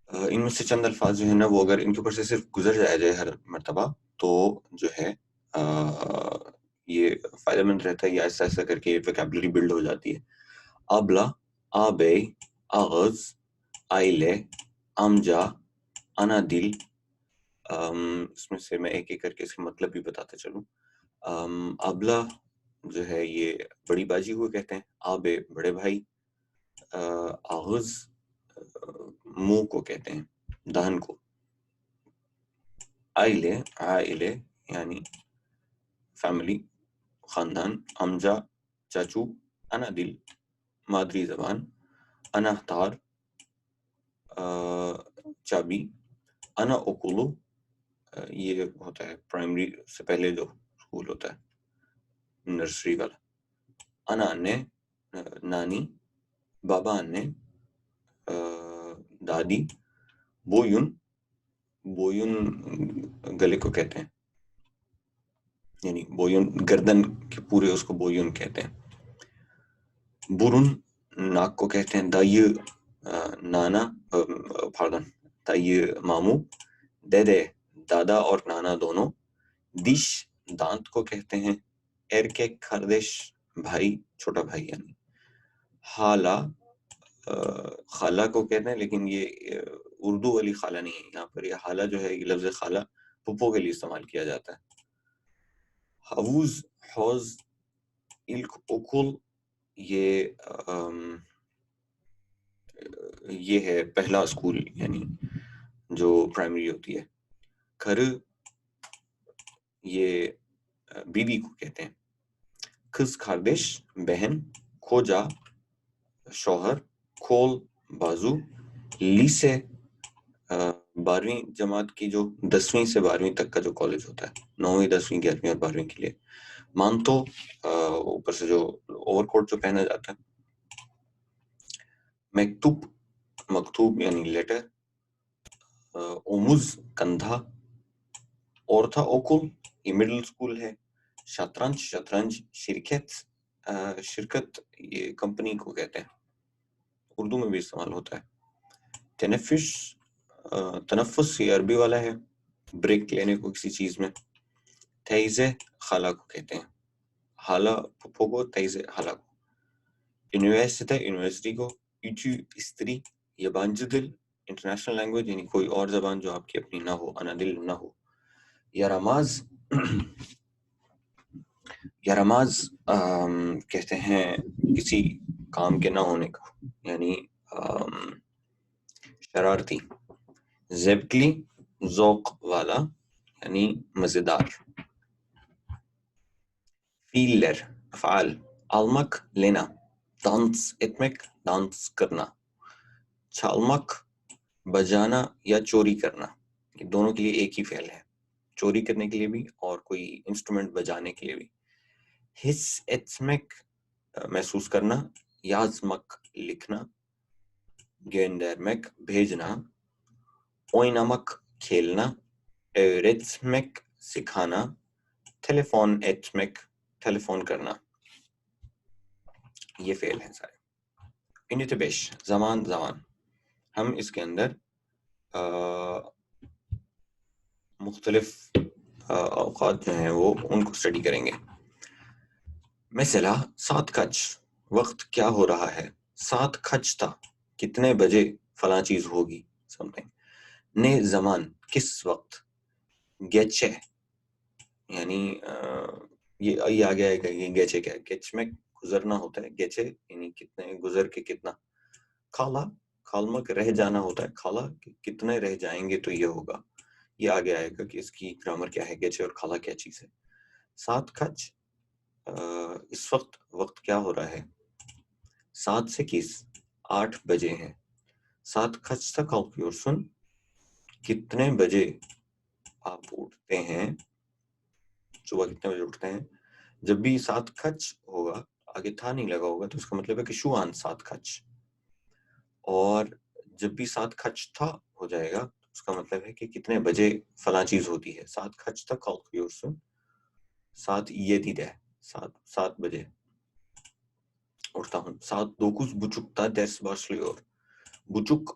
ان میں سے چند الفاظ جو ہیں نا وہ اگر ان کے اوپر سے صرف گزر جایا جائے ہر مرتبہ تو جو ہے یہ فائدہ مند رہتا ہے. یہ آہستہ آہستہ کر کے ویکیبلری بلڈ ہو جاتی ہے. ابلا، آبے، آغز، آئلے، امجا، انادل. اس میں سے میں ایک ایک کر کے اس کا مطلب بھی بتاتا چلوں. ابلا جو ہے یہ بڑی باجی کو کہتے ہیں. آبے بڑے بھائی. آغز منہ کو کہتے ہیں، دہن کو. آئلے عائلے یعنی فیملی، خاندان. امجا چاچو. انادل مادری زبان. انہتار چابی. انا اوکولو یہ ہوتا ہے پرائمری سے پہلے جو اسکول ہوتا ہے نرسری والا. انا انے نانی. بابا انے دادی. بویون، بویون گلے کو کہتے ہیں، یعنی بویون گردن کے پورے اس کو بویون کہتے ہیں. برن ناک کو کہتے ہیں. دائی نانا دائی ماموں. دے دادا اور نانا دونوں. دیش دانت کو کہتے ہیں. ارکیک خردش بھائی، چھوٹا بھائی یعنی. حالا خالہ کو کہتے ہیں، لیکن یہ اردو والی خالہ نہیں ہے. یہاں پر یہ حالہ جو ہے یہ لفظ خالہ پھپھو کے لیے استعمال کیا جاتا ہے. حوض، حوض، الک اوکل یہ ہے پہلا اسکول یعنی جو پرائمری ہوتی ہے. گھر یہ بیوی کو کہتے ہیں. کھز خاردش بہن. کھوجا شوہر. کھول بازو. لیسے 12ویں جماعت کی جو 10ویں سے 12ویں تک کا جو کالج ہوتا ہے، 9ویں 10ویں 11ویں اور 12ویں کے لیے. مانتو اوپر سے جو اوور کوٹ جو پہنا جاتا ہے. مکتوب مکتوب یعنی لیٹر. اوموز کندھا. اورتھا اوکل یہ مڈل اسکول ہے. شطرنج شطرنج. شرکت شرکت یہ کمپنی کو کہتے ہیں، اردو میں بھی استعمال ہوتا ہے. تنفس تنفس یہ عربی والا ہے، بریک لینے کو کسی چیز میں. تیزے خالہ کو کہتے ہیں. حالہ پھپھو کو، تیزے حالہ کو. یونیورسٹی یونیورسٹی کو. ایچو استری. یبانجدل انٹرنیشنل لینگویج یعنی کوئی اور زبان جو آپ کی اپنی نہ ہو. انادل نہ ہو. یارماز یارماز کہتے ہیں کسی کام کے نہ ہونے کو، یعنی شرارتی. زیبکلی ذوق والا یعنی مزیدار. فیلر افعال. almak لینا. dans etmek ڈانس کرنا. çalmak بجانا یا چوری کرنا. یہ دونوں کے لیے ایک ہی فعل ہے، چوری کرنے کے لیے بھی اور کوئی انسٹرومنٹ بجانے کے لیے بھی. حس etmek محسوس کرنا. yazmak لکھنا. göndermek بھیجنا. oynamak کھیلنا. öğretmek سکھانا. ٹیلیفون etmek ٹیلیفون کرنا. یہ فعل ہیں سارے. انتبیش زمان زمان. ہم اس کے اندر مختلف اوقات جو ہیں وہ ان کو اسٹڈی کریں گے. مثلا سات کچ وقت کیا ہو رہا ہے. سات کھچ تھا کتنے بجے فلاں چیز ہوگی سم تھنگ. نے زمان کس وقت. گیچے یعنی یہ آگے آئے گا. یہ گیچے کیا ہے؟ گیچ میں گزرنا ہوتا ہے. گیچے یعنی کتنے، گزر کے کتنا. کھالا کھالمک رہ جانا ہوتا ہے. کھالا کتنے رہ جائیں گے تو یہ ہوگا. یہ آگے آئے گا کہ اس کی گرامر کیا ہے. گیچے اور کھالا کیا چیز ہے. سات کھچ اس وقت وقت کیا ہو رہا ہے. 7 سے 8 بجے ہیں. سات کھچ تک سن کتنے بجے آپ اٹھتے ہیں، صبح کتنے بجے اٹھتے ہیں. جب بھی سات کھچ ہوگا آگے تھا نہیں لگا ہوگا تو اس کا مطلب ہے کہ شو آن سات کھچ. اور جب بھی سات کھچ تھا ہو جائے گا تو اس کا مطلب ہے کہ کتنے بجے فلاں چیز ہوتی ہے. سات کھچ تک سن 7 7 7 بجے اٹھتا ہوں. 7 9 buçukta ders başlıyor. buçuk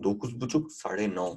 9:30 9:30,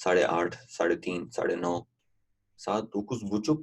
8:30, 3:30, 9:30. 9:30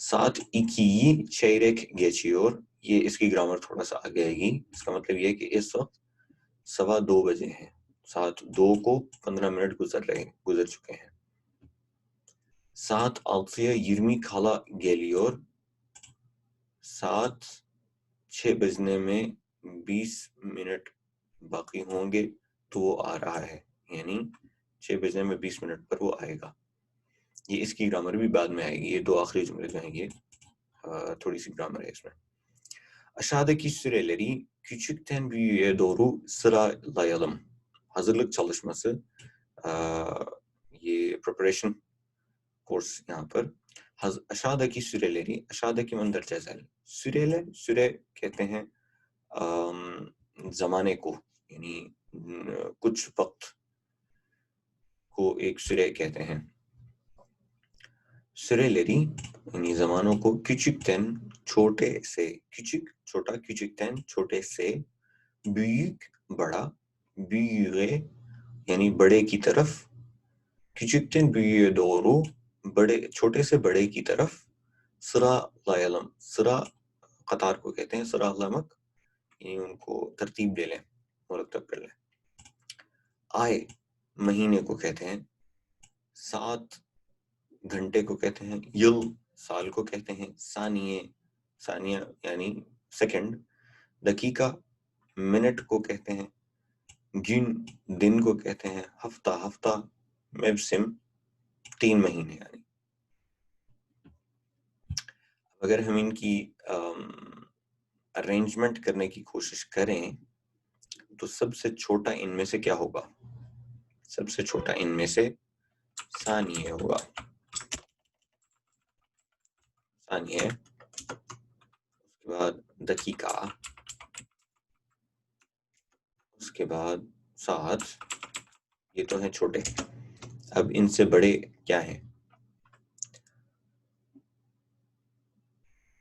2:02 çeyrek geçiyor, یہ اس کی گرامر تھوڑا سا آگے آئے گی. اس کا مطلب یہ کہ اس وقت 2:15 بجے ہیں, 2 کو 15 منٹ گزر چکے ہیں. 6:06'ya 20 kala geliyor, 6 بجنے میں 20 منٹ باقی ہوں گے تو وہ آ رہا ہے, یعنی 6 بجنے میں 20 منٹ پر وہ آئے گا. یہ اس کی گرامر بھی بعد میں آئے گی, یہ 2 آخری جملے جو ہیں یہ تھوڑی سی گرامر ہے اس میں. Aşağıdaki süreleri küçükten büyüğe doğru sıralayalım. Hazırlık çalışması, یہ preparation course یہاں پر. aşağıdaki süreleri, aşağıdaki مندرجہ ذیل, süre کہتے ہیں زمانے کو, یعنی کچھ وقت کو ایک سرے کہتے ہیں. süreleri یعنی زمانوں کو, küçükten چھوٹے سے, küçük چھوٹا, küçükten چھوٹے سے, büyük بڑا, büyüğe یعنی بڑے کی طرف, küçükten büyüğe doğru بڑے چھوٹے سے بڑے کی طرف, sıralayalım, sıra قطار کو کہتے ہیں, sıralamak یعنی ان کو ترتیب دے لیں, مرتب کر لیں. آئے مہینے کو کہتے ہیں, 7 گھنٹے کو کہتے ہیں, یل سال کو کہتے ہیں, ثانیہ یعنی سیکنڈ, دقیقہ منٹ کو کہتے ہیں, گن دن کو کہتے ہیں, ہفتہ موسم 3 مہینے. یعنی اگر ہم ان کی ارینجمنٹ کرنے کی کوشش کریں تو سب سے چھوٹا ان میں سے کیا ہوگا؟ سب سے چھوٹا ان میں سے ثانیہ ہوگا, ثانیہ. اس کے بعد دقیقہ, اس کے بعد ساتھ, یہ تو ہیں چھوٹے. اب ان سے بڑے کیا ہیں؟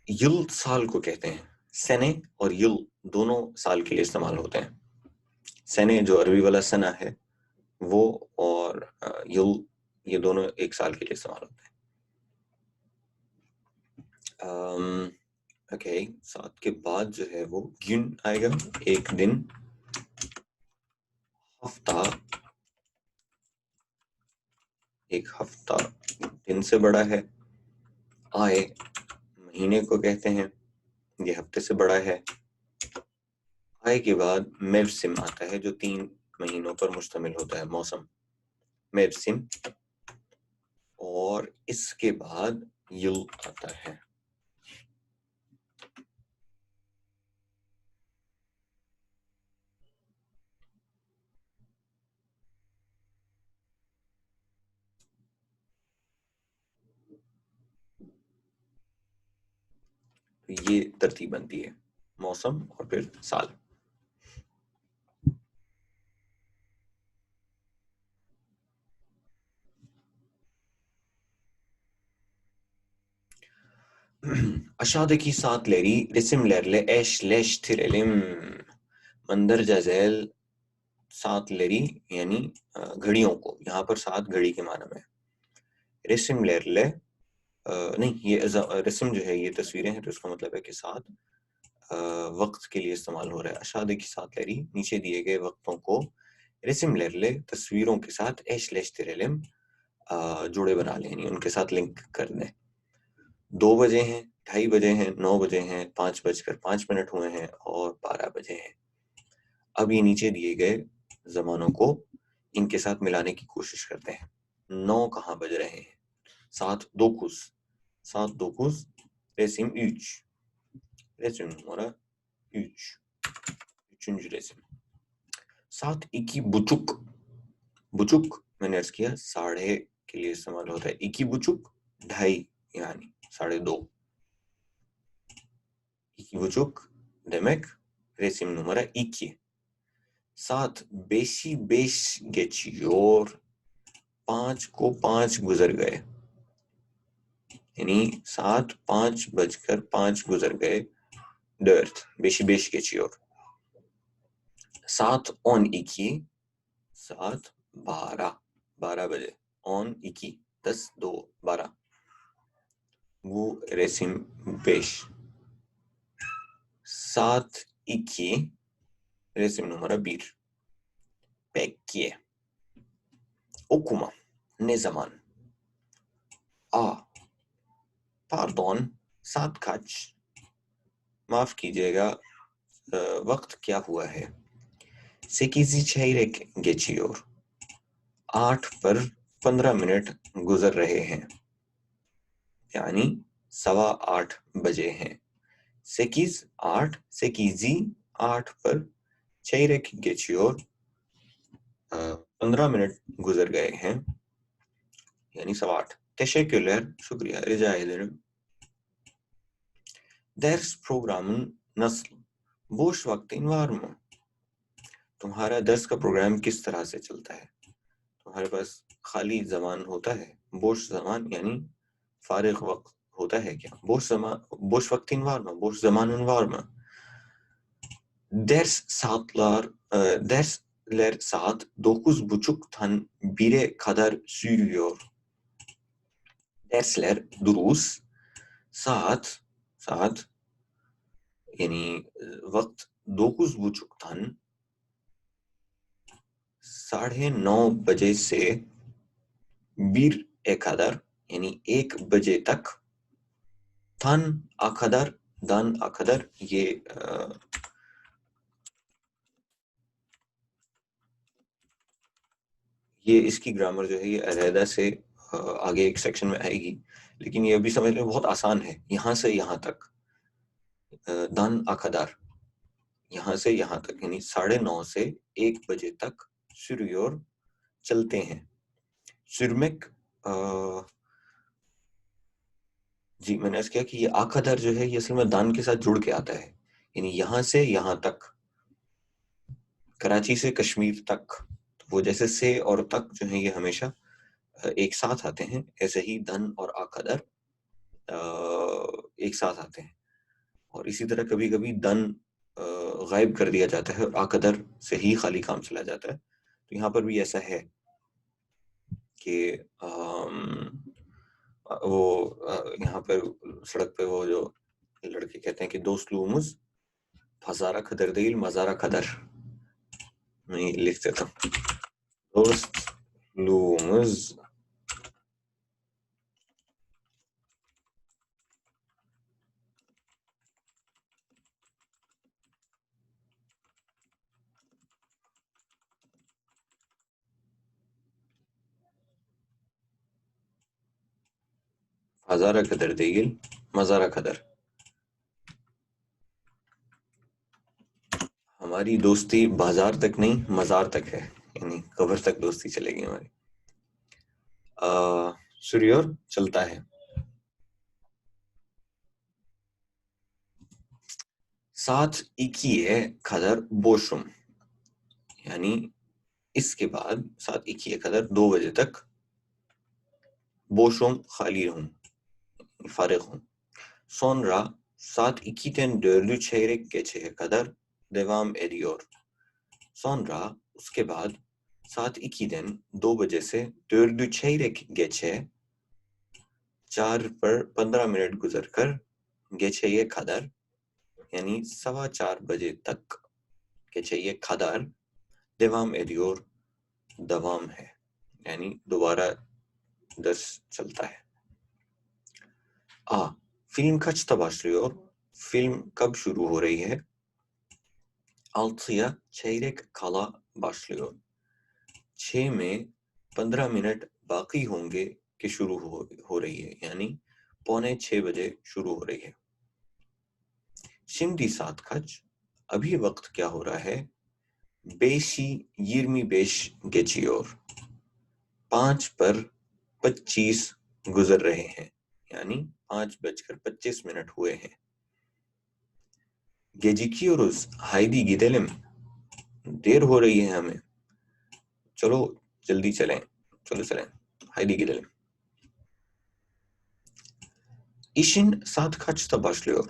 یل سال کو کہتے ہیں, سنے اور یل دونوں سال کے لیے استعمال ہوتے ہیں. سنے جو عربی والا سنہ ہے وہ, اور یل یہ دونوں ایک سال کے لیے استعمال ہوتے ہیں. اوکے, 7 کے بعد جو ہے وہ گن آئے گا, ایک دن. ہفتہ, ایک ہفتہ دن سے بڑا ہے. آئے مہینے کو کہتے ہیں, یہ ہفتے سے بڑا ہے. آئے کے بعد موسم آتا ہے جو 3 مہینوں پر مشتمل ہوتا ہے, موسم, موسم. اور اس کے بعد یل آتا ہے. یہ ترتیب بنتی ہے, موسم اور پھر سال. Aşağıdaki saatleri resimlerle eşleştirelim. مندرجہ ذیل saatleri یعنی گھڑیوں کو, یہاں پر 7 گھڑی کے معنی میں. resimlerle نہیں, یہ رسم جو ہے یہ تصویریں ہیں, تو اس کا مطلب ہے کہ 7 وقت کے لیے استعمال ہو رہا ہے. aşağıdaki saatleri نیچے دیے گئے وقتوں کو resimlerle تصویروں کے ساتھ eşleştirelim جوڑے بنا لیں, یعنی ان کے ساتھ لنک کر دیں. 2 بجے ہیں, 2:30 بجے ہیں, 9 بجے ہیں, 5:05 ہوئے ہیں, اور 12 بجے ہیں. اب یہ نیچے دیے گئے زمانوں کو ان کے ساتھ ملانے کی کوشش کرتے ہیں. 9 کہاں بج رہے ہیں؟ 7:09, 7:09 resim 3, resim numara 3, 3. resim. 7:02, buçuk میں نے عرض کیا ساڑھے کے لیے استعمال ہوتا ہے. 2:30 2:30 yani 2:30. 2:30 demek resim numara 2. Saat 5'i 5 geçiyor, 5 کو 5 گزر گئے. یعنی 7:05 گزر گئے 4. 5 geçiyor. Saat 12. Saat 12 بجے. 12 10 2 12. Bu resim 5. Saat 2. Resim numara 1. Peki. Okuma. Ne zaman? A. Pardon. Saat kaç? معاف کیجیے گا وقت کیا ہوا ہے؟ 8 çeyrek geçiyor. 8:15 گزر رہے ہیں. یعنی 8:15 بجے ہیں. 8 پر çeyrek geçiyor. 15 گزر گئے ہیں یعنی 8:15. Teşekkürler. شکریہ. Rica ederim. Ders programın nasıl? Boş vaktin var mı? تمہارا درس کا پروگرام کس طرح سے چلتا ہے؟ تمہارے پاس خالی زمان ہوتا ہے؟ بوش زمان یعنی فارغ وقت ہوتا ہے کیا؟ boş vaktin var mı? Boş zamanın var mı? Dersler saat 9:30'dan 1'e kadar sürüyor. Dersler, durus, saat یعنی وقت 9:30 9:30 بجے سے 1'e kadar یعنی 1 بجے تک. تھن اکھدر دن اکھدر یہ اس کی گرامر جو ہے یہ علیحدہ سے آگے ایک سیکشن میں آئے گی، لیکن یہ بھی سمجھ لیں بہت آسان ہے. یہاں سے یہاں تک دن اکھدر، یہاں سے یہاں تک یعنی 9:30 سے 1 بجے تک سریور چلتے ہیں. سرمک جی میں نے اس کیا کہ یہ آخدر جو ہے یہ اصل میں دان کے ساتھ جڑ کے آتا ہے، یعنی یہاں سے یہاں تک، کراچی سے کشمیر تک. وہ جیسے سے اور تک جو ہیں یہ ہمیشہ ایک ساتھ آتے ہیں، ایسے ہی دن اور آخدر ایک ساتھ آتے ہیں. اور اسی طرح کبھی کبھی دن غائب کر دیا جاتا ہے اور آخدر سے ہی خالی کام چلا جاتا ہے. تو یہاں پر بھی ایسا ہے کہ وہ یہاں پر سڑک پہ وہ جو لڑکے کہتے ہیں کہ دوست لومز پھزارہ خدر دیل مزارہ خدر، میں لکھ دیتا ہوں دوست لومز پھزارہ خدر دیل مزارہ خدر. ہماری دوستی بازار تک نہیں مزار تک ہے، یعنی قبر تک دوستی چلے گی ہماری. سریور چلتا ہے. ساتھ اکیے خدر بوشم یعنی اس کے بعد ساتھ اکیے خدر 2 بجے تک بوشم خالی ہوں فارغ ہوں. Sonra saat 2'den 4'ü çeyrek geçeye kadar devam ediyor. Sonra اس کے بعد سات 2'den 2 بجے سے 4'ü çeyrek geçe 4 پر 15 منٹ گزر کر geçeye kadar یعنی 4:15 بجے تک geçeye kadar devam ediyor دوام ہے یعنی دوبارہ درس چلتا ہے. Film kaçta başlıyor? فلم کب شروع ہو رہی ہے؟ 6'ya çeyrek kala başlıyor. 6 میں 15 منٹ باقی ہوں گے کہ شروع ہو رہی ہے یعنی 5:45 بجے شروع ہو رہی ہے. Şimdi saat kaç? ابھی وقت کیا ہو رہا ہے؟ 5:25 geçiyor. 5 پر 25 گزر رہے ہیں یعنی 5:25 ہوئے ہیں. Gecikiyoruz. Haydi gidelim. دیر ہو رہی ہے ہمیں، چلو جلدی چلیں. Haydi gidelim. İşin saat kaçta başlıyor?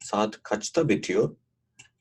Saat kaçta bitiyor?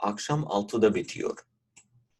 Akşam 6'da bitiyor.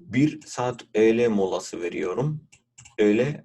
Bir saat öğle molası veriyorum. öğle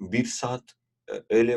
bir saat öğle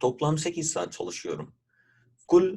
Toplam 8 saat çalışıyorum. Kul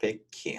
Peki.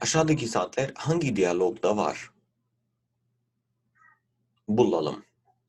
Aşağıdaki saatler hangi diyalogda var? Bulalım.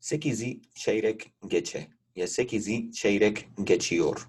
8'i çeyrek geçe ya 8'i çeyrek geçiyor.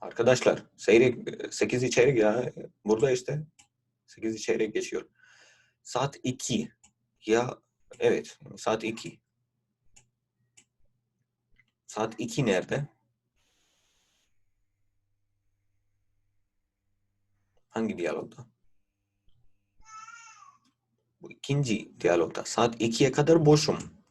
Arkadaşlar seyrek 8'i çeyrek ya burada işte 8'i çeyrek geçiyor. Saat 2 ya evet saat 2. Saat 2 nerede? Hangi diyalogda? Bu ikinci diyalogda. Saat 2'ye kadar boşum.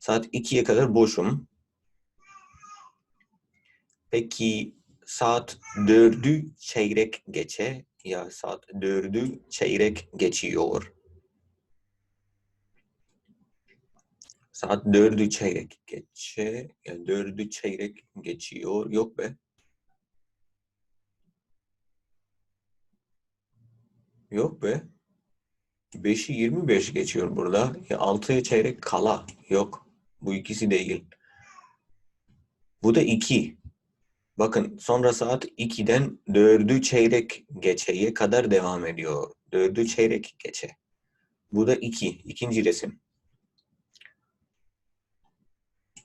Saat 2'ye kadar boşum. Peki saat 4'ü çeyrek geçe ya saat 4'ü çeyrek geçiyor. Saat 4'ü çeyrek geçe ya 4'ü çeyrek geçiyor. Yok be. Yok be. 5'i 25 geçiyor burada. Ya 6'ya çeyrek kala. Yok. Bu ikisi değil. Bu da 2. Bakın sonra saat 2'den 4'ü çeyrek geçeye kadar devam ediyor. 4'ü çeyrek geçe. Bu da 2. İkinci resim.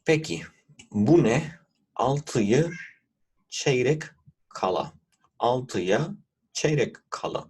Peki bu ne? 6'yı çeyrek kala. 6'ya çeyrek kala.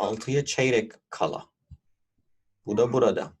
6'ya çeyrek kala. Bu da burada.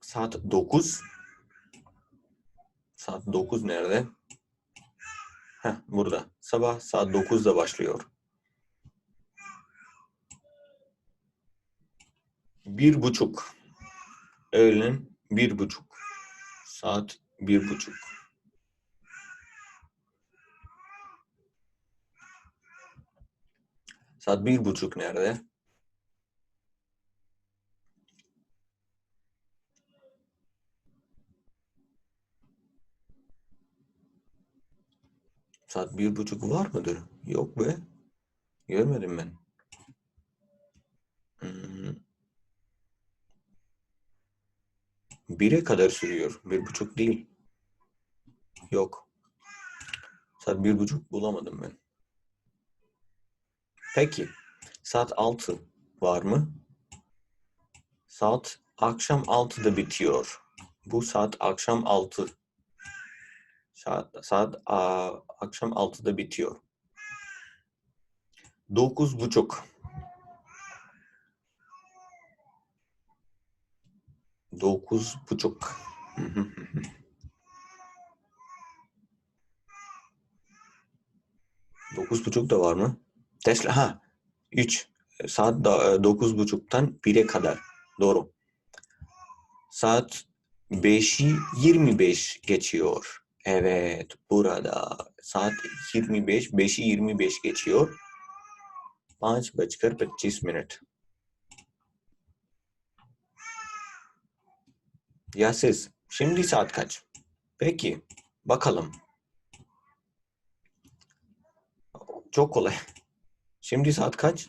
Saat 9. Saat 9 nerede? Burada. Sabah saat 9'da başlıyor. 1:30. Öğlen 1:30. Saat 1:30. Saat 1:30 nerede? Saat 1:30 var mıdır? Yok be. Görmedim ben. 1'e kadar sürüyor. 1:30 değil. Yok. Saat 1:30 bulamadım ben. Peki. Saat 6 var mı? Saat akşam 6'da bitiyor. Bu saat akşam 6. Saat akşam 6'da bitiyor. 9:30. 9:30. 9:30 da var mı? Tesla 3. Saat 9:30'dan 1'e kadar. Doğru. Saat 5:25 geçiyor. Evet, burada saat 25, 5:25 geçiyor. 5:25. Ya siz, şimdi saat kaç? Peki, bakalım. Çok kolay. Şimdi saat kaç?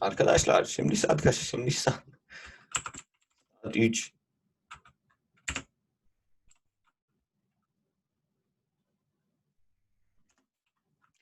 Arkadaşlar şimdi saat kaç? Şimdi saat 3.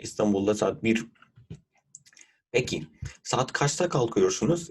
İstanbul'da saat 1. Peki saat kaçta kalkıyorsunuz?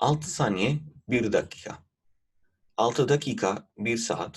6 saniye 1 dakika. 6 dakika 1 saat.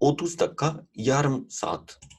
30 dakika yarım saat.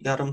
yarım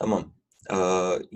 tamam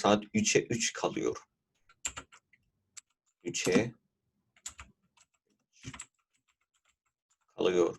saat 3'e 3 kalıyor 3'e kalıyor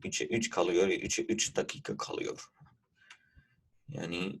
3'e 3 kalıyor 3'e 3 dakika kalıyor yani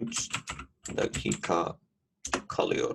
3 dakika kalıyor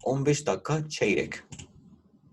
15 dakika çeyrek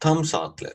tam saatler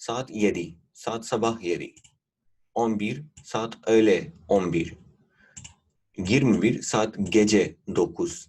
saat 7 saat sabah 7 11 saat öğle 11 21 saat gece 9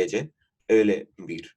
gece öğle bir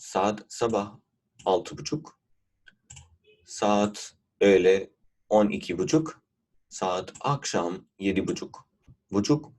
7 sabah 6:30 saat öğle 12:30 saat akşam 7:30 buçuk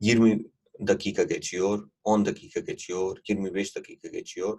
20 dakika geçiyor 10 dakika geçiyor 25 dakika geçiyor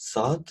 7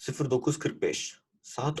09:45 7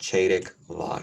çeyrek var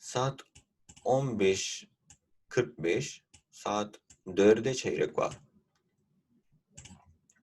7 15:45 7 4'e çeyrek var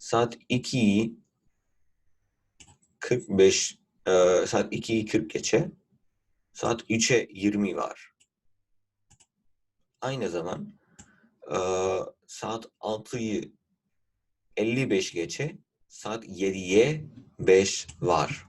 7 2:45 saat 2:40 geçe saat 3'e 20 var aynı zaman saat 6'yı 55 geçe saat 7'ye 5 var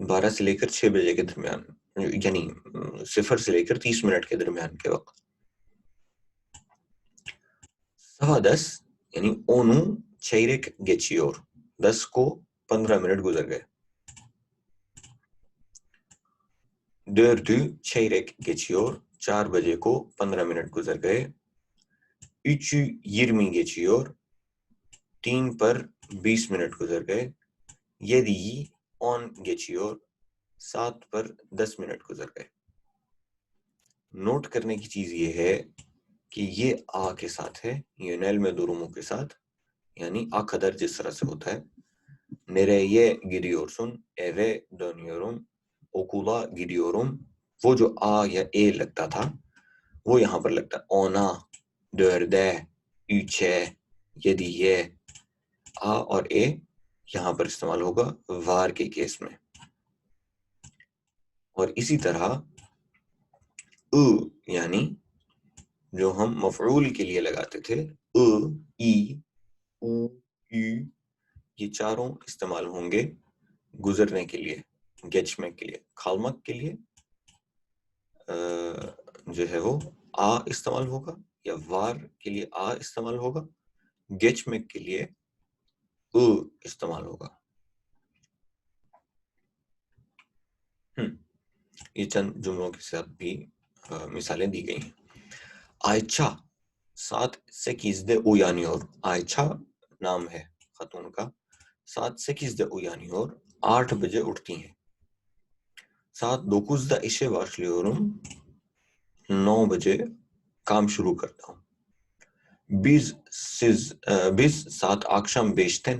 12 سے لے کر 6 بجے کے درمیان، یعنی 0 سے لے کر 30 منٹ کے درمیان کے وقت. 10:15 یعنی اونو چیرک گیچیور، 10 کو 15 منٹ گزر گئے. 4 چیرک گیچیور، 4 بجے کو 15 منٹ گزر گئے. 3 گیچیور، 3 پر 20 منٹ گزر گئے. 7 گیچیور، 7 پر 10 منٹ گزر گئے. نوٹ کرنے کی چیز یہ ہے کہ یہ آ کے ساتھ ہے، یونیل میں دوروموں کے ساتھ، یعنی آ قدر جس طرح سے ہوتا ہے. نیرے گیڈیورسن، ایوے دونیورم، اوکولا گیڈیورم، وہ جو آ یا اے لگتا تھا وہ یہاں پر لگتا ہے. اونا، ڈردے، ایچے، یہ آ اور اے یہاں پر استعمال ہوگا وار کے کیس میں. اور اسی طرح یعنی جو ہم مفعول کے لیے لگاتے تھے، ای، او، ای، یہ چاروں استعمال ہوں گے گزرنے کے لیے، گیچمک کے لیے. کھالمک کے لیے جو ہے وہ آ استعمال ہوگا، یا وار کے لیے آ استعمال ہوگا. گیچمک کے لیے استعمال ہوگا. یہ چند جملوں کے ساتھ بھی مثالیں دی گئی ہیں. آئچا 7 8 uyanıyor. آئچا نام ہے خاتون کا. 7 8 uyanıyor، 8 بجے اٹھتی ہیں. 7 9 işe başlıyorum، 9 بجے کام شروع کرتا ہوں. Biz saat akşam 5'te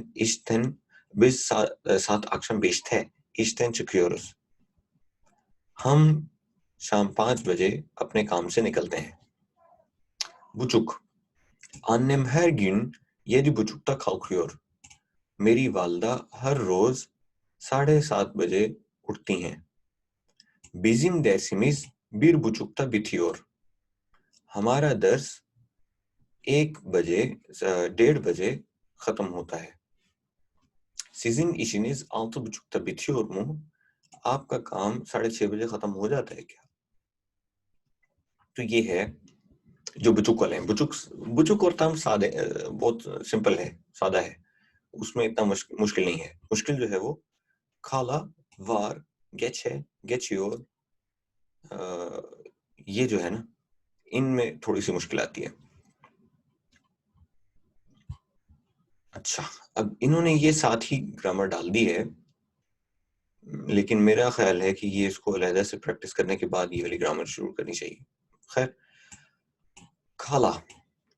işten çıkıyoruz. ہم شام 5 بجے اپنے کام سے نکلتے ہیں. Buçuk. Annem her gün 7:30'da kalkıyor. میری والدہ ہر روز 7:30 بجے اٹھتی ہیں. Bizim dersimiz 1:30'da bitiyor. ہمارا درس 1:30 بجے ختم ہوتا ہے. Sizin işiniz 6:30'da bitiyor mu؟ آپ کا کام 6:30 بجے ختم ہو جاتا ہے کیا؟ تو یہ ہے جو بچک والے ہیں. بچک اور تم سادے، بہت سمپل ہے، سادہ ہے، اس میں اتنا مشکل نہیں ہے. مشکل جو ہے وہ کھالا، وار، گیچے، گیچیور، یہ جو ہے نا ان میں تھوڑی سی مشکل آتی ہے. اچھا، اب انہوں نے یہ ساتھ ہی گرامر ڈال دی ہے، لیکن میرا خیال ہے کہ یہ اس کو علیحدہ سے پریکٹس کرنے کے بعد یہ والی گرامر شروع کرنی چاہیے. خیر، کھالا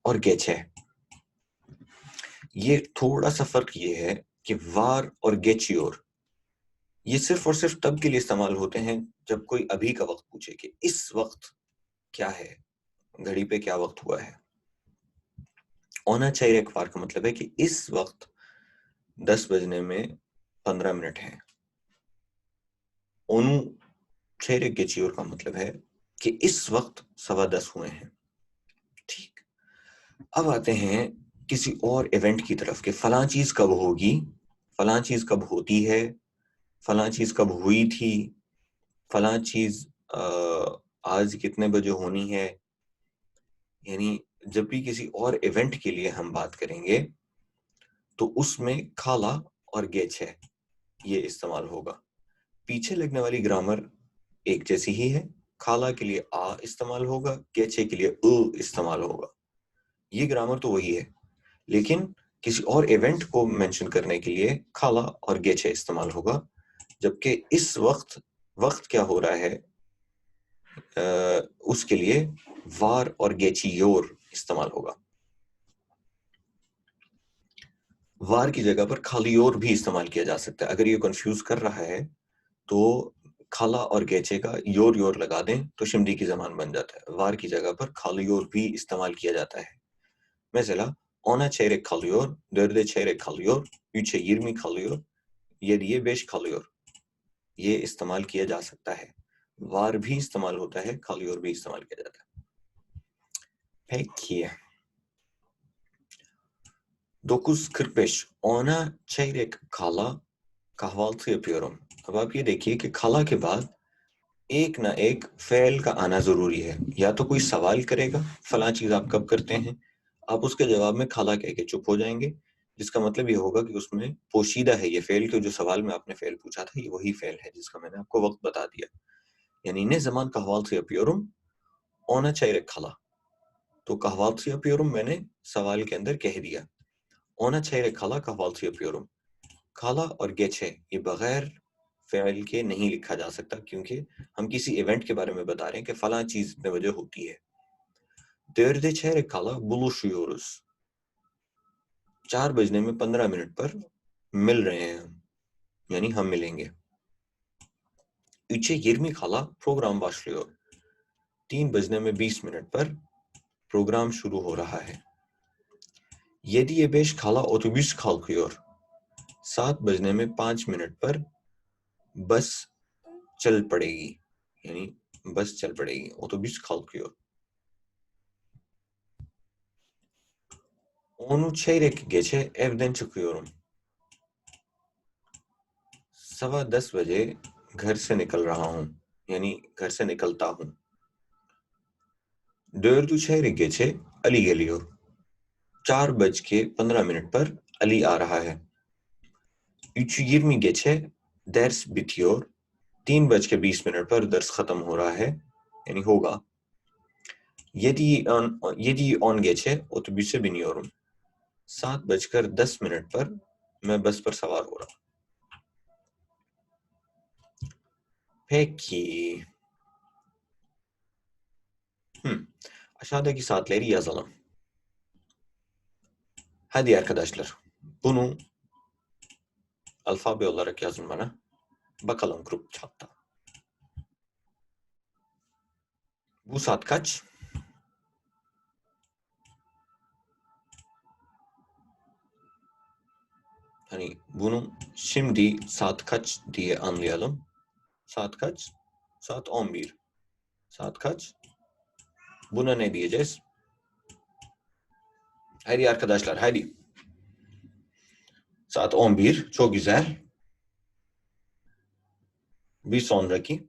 اور گیچے، یہ تھوڑا سا فرق یہ ہے کہ وار اور گیچیور یہ صرف اور صرف تب کے لیے استعمال ہوتے ہیں جب کوئی ابھی کا وقت پوچھے کہ اس وقت کیا ہے، گھڑی پہ کیا وقت ہوا ہے. اونا چاہیے ایک وار کا مطلب ہے کہ اس وقت 10 بجنے میں 15 منٹ ہیں. اونو چہرے گیچیور کا مطلب ہے کہ اس وقت 10:15 ہوئے ہیں. ٹھیک، اب آتے ہیں کسی اور ایونٹ کی طرف کہ فلاں چیز کب ہوگی، فلاں چیز کب ہوتی ہے، فلاں چیز کب ہوئی تھی، فلاں چیز آج کتنے بجے ہونی ہے. یعنی جب بھی کسی اور ایونٹ کے لیے ہم بات کریں گے تو اس میں کھالا اور گیچے یہ استعمال ہوگا. پیچھے لگنے والی گرامر ایک جیسی ہی ہے. کھالا کے لیے آ استعمال ہوگا، گیچے کے لیے استعمال ہوگا. یہ گرامر تو وہی ہے، لیکن کسی اور ایونٹ کو مینشن کرنے کے لیے کھالا اور گیچے استعمال ہوگا. جبکہ اس وقت کیا ہو رہا ہے اس کے لیے وار اور گیچیور استعمال ہوگا. وار کی جگہ پر کھالیور بھی استعمال کیا جا سکتا ہے. اگر یہ کنفیوز کر رہا ہے تو کھالا اور گیچے کا یور لگا دیں تو شمدی کی زبان بن جاتا ہے. وار کی جگہ پر کھالیور بھی استعمال کیا جاتا ہے. مثلا ona çeyrek kalıyor, 4'e çeyrek kalıyor, 3'e 20 kalıyor, 7'ye 5 kalıyor. یہ استعمال کیا جا سکتا ہے. وار بھی استعمال ہوتا ہے، کھالیور بھی استعمال کیا جاتا ہے. Peki. 9:45 ona çeyrek kala kahvaltı yapıyorum. اب آپ یہ دیکھیے کہ کھالا کے بعد ایک نہ ایک فعل کا آنا ضروری ہے. یا تو کوئی سوال کرے گا فلاں چیز آپ کب کرتے ہیں، آپ اس کے جواب میں کھالا کہہ کے چپ ہو جائیں گے، جس کا مطلب یہ ہوگا کہ اس میں پوشیدہ ہے یہ فعل، کہ جو سوال میں آپ نے فعل پوچھا تھا یہ وہی فعل ہے جس کا میں نے آپ کو وقت بتا دیا. یعنی ne zaman kahvaltı yapıyorum ona çeyrek kala. تو kahvaltı yapıyorum میں نے سوال کے اندر کہہ دیا. ona çeyrek kala kahvaltı yapıyorum. کھالا اور گیچے یہ بغیر فعل کے نہیں لکھا جا سکتا، کیونکہ ہم کسی ایونٹ کے بارے میں بتا رہے ہیں کہ فلاں چیز اتنے بجے ہوتی ہے. Dörde çeyrek kala buluşuyoruz. 4 بجنے میں 15 منٹ پر مل رہے ہیں ہم، یعنی ہم ملیں گے. Üçe 20 kala program başlıyor. 3 بجنے میں 20 منٹ پر پروگرام شروع ہو رہا ہے. 7'ye 5 kala otobüs kalkıyor. 7 بجنے میں 5 منٹ پر بس چل پڑے گی، یعنی بس چل پڑے گی. otobüs kalkıyor. 10'u çeyrek geçe evden çıkıyorum. 10:15 بجے گھر سے نکل رہا ہوں، یعنی گھر سے نکلتا ہوں. 4'u çeyrek geçe Ali geliyor. 4:15 پر علی آ رہا ہے. 3:20 geçe ders bitiyor. 3:20 پر درس ختم ہو رہا ہے، یعنی ہوگا. 7:10 geçe otobüse biniyorum. 7:10 پر میں بس پر سوار ہو رہا ہوں. Peki. Aşağıdaki saatleri yazalım. Hadi arkadaşlar, bunu alfabe olarak yazın bana. Bakalım grup chatta. Bu saat kaç? Hani bunu şimdi saat kaç diye anlayalım. Saat kaç? Saat 11. Saat kaç? Buna ne diyeceğiz? Hadi arkadaşlar, hadi. Saat 11. Çok güzel. Bir sonraki.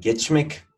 Geçmek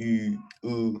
ü, ı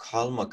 kalmak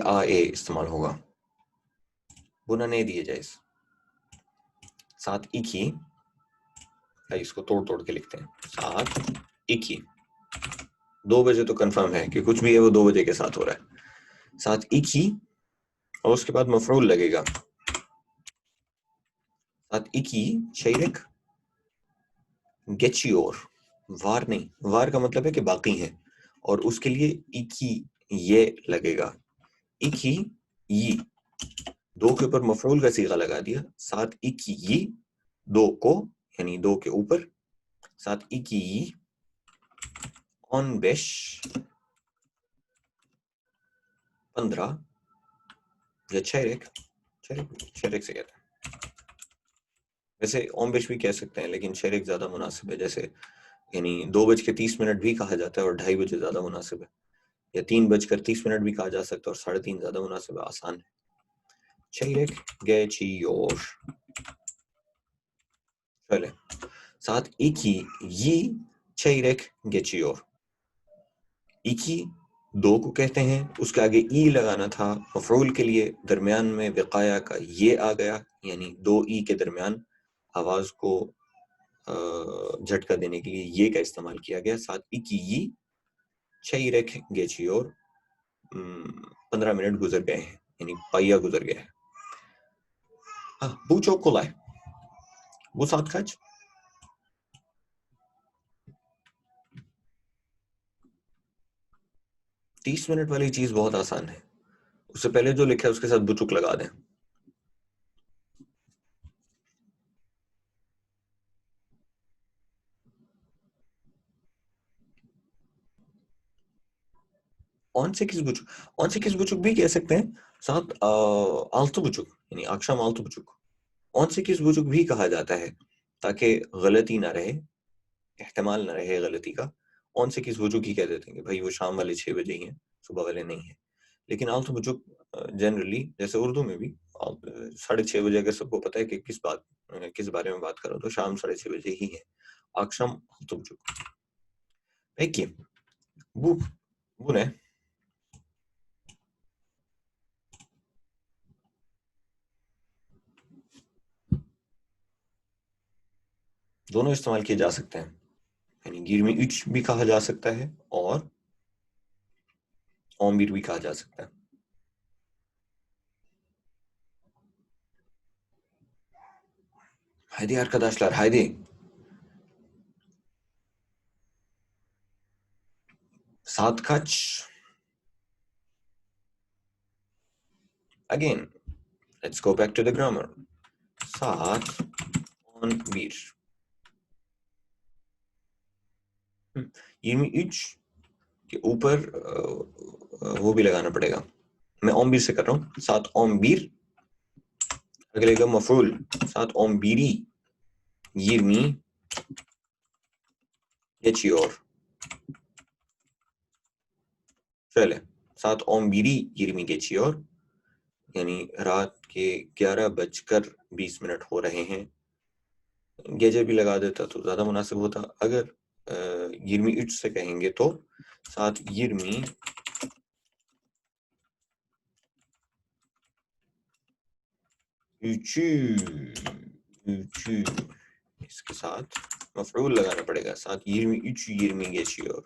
آ اے استعمال ہوگا. بنا نہیں دیے جائے. ساتھ ایک ہی، اس کو توڑ توڑ کے لکھتے ہیں. ساتھ ایک ہی. 2 بجے تو کنفرم ہے کہ کچھ بھی ہے وہ 2 بجے کے ساتھ ہو رہا ہے. ساتھ ایک ہی اور اس کے بعد مفعول لگے گا. ساتھ ایک ہی شیرک geçiyor. وار نہیں، وار کا مطلب ہے کہ باقی ہیں، اور اس کے لیے ایک ہی یہ لگے گا. ایک ہی یہ 2 کے اوپر مفعول کا صیغہ لگا دیا. ساتھ ایک ہی یہ 2 کو، یعنی 2 کے اوپر. ساتھ ایک ہی 15 یا çeyrek سے کہتے ہیں. ویسے 15 بھی کہہ سکتے ہیں لیکن çeyrek زیادہ مناسب ہے. جیسے یعنی 2:30 بھی کہا جاتا ہے اور 2:30 بجے زیادہ مناسب ہے. یا 3:30 بھی کہا جا سکتا ہے اور 3:30 زیادہ مناسب ہے، آسان ہے. çeyrek geçiyor. شöyle. Saat 2:yi çeyrek geçiyor. 2 2 کو کہتے ہیں، اس کے آگے ای لگانا تھا مفعول کے لیے، درمیان میں وقایا کا یہ آ گیا، یعنی 2 ای کے درمیان آواز کو جھٹکا دینے کے لیے یہ کا استعمال کیا گیا. ساتھ 2:yi çeyrek geçiyor. 15 منٹ گزر گئے ہیں، یعنی پائیا گزر گیا ہے. Bu çok kolay. Bu saat kaç? تیس منٹ والی چیز بہت آسان ہے. اس سے پہلے جو لکھا ہے اس کے ساتھ بچک لگا دیں. 18,5 بھی کہہ سکتے ہیں. سات 6:30 یعنی akşam 6:30. 18,5 بھی کہا جاتا ہے تاکہ غلطی نہ رہے, احتمال نہ رہے غلطی کا. 18,5 ہی کہہ دیتے ہیں کہ بھائی وہ شام والے 6 بجے ہی ہیں, صبح والے نہیں ہیں. لیکن 6:30 جنرلی جیسے اردو میں بھی 6:30 بجے اگر سب کو پتہ ہے کہ کس بارے میں بات کرو تو شام 6:30 بجے ہی ہے. akşam 6:30. Peki bu ne? دونوں استعمال کیے جا سکتے ہیں, یعنی 23 بھی کہا جا سکتا ہے اور 11 بھی کہا جا سکتا ہے. Haydi arkadaşlar, haydi. Saat kaç? Again, let's go back to the grammar. Saat 11. 23 کے اوپر وہ بھی لگانا پڑے گا. میں 11 سے کر رہا ہوں. سات 11 اگلے کا مفعول. سات 11 20 geçiyor. شöyle. سات 11 20 geçiyor. یعنی رات کے 11:20 ہو رہے ہیں. گیجر بھی لگا دیتا تو زیادہ مناسب ہوتا. اگر 23 سے کہیں گے تو سات 20 اس کے ساتھ مفعول لگانا پڑے گا. سات 23 geçiyor.